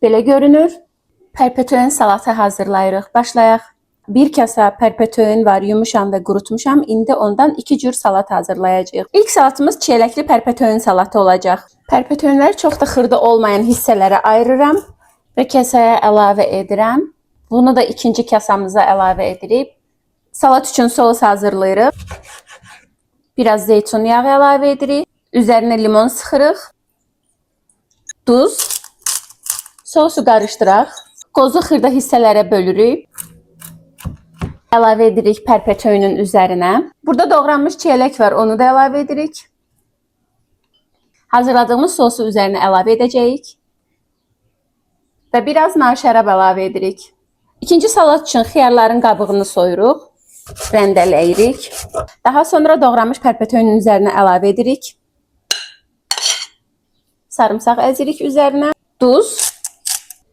Belə görünür. Perpetuen salatı hazırlayırıq. Başlayaq. Bir kasa perpetuen var, yumuşam və qurutmuşam. İndi ondan 2 cür salat hazırlayacağıq. İlk salatımız çiyələkli perpetuen salatı olacaq. Perpetuenləri çox da xırda olmayan hissələrə ayırıram və kasaya əlavə edirəm. Bunu da ikinci kasamıza əlavə edirik. Salat üçün sos hazırlayırıq. Biraz zeytun yağı əlavə edirik. Üzərinə limon sıxırıq. Duz. Sosu qarışdıraq. Qozu xırda hissələrə bölürük. Əlavə edirik perpetuenin üzərinə. Burada doğranmış çiyələk var, onu da əlavə edirik. Hazırladığımız sosu üzərinə əlavə edəcəyik. Və biraz nar şərab əlavə edirik. İkinci salat üçün xiyarların qabığını soyuruq. Rəndələyirik. Daha sonra doğranmış perpetuenin üzərinə əlavə edirik. Sarımsaq əzirik üzərinə. Duz.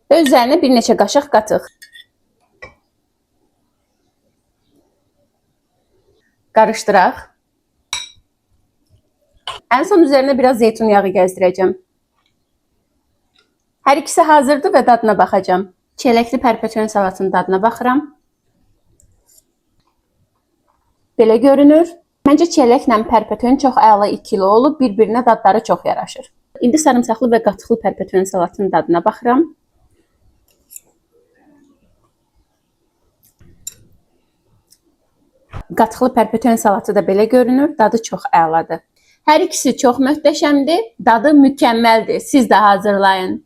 Və üzərinə bir neçə qaşıq qatıq. Qarışdıraq. Ən son üzərinə biraz zeytun yağı gəzdirəcəm. Hər ikisi hazırdır və dadına baxacağım. Çiyələkli perpetuen salatının dadına baxıram. Belə görünür. Məncə çiyələklə perpetuen çox əla ikili olub, bir-birinə dadları çox yaraşır. İndi sarımsaqlı və qatıqlı perpetuen salatının dadına baxıram. Qatıqlı perpetuen salatı da belə görünür. Dadı çox əladır. Hər ikisi çox möhtəşəmdir. Dadı mükəmməldir. Siz də hazırlayın.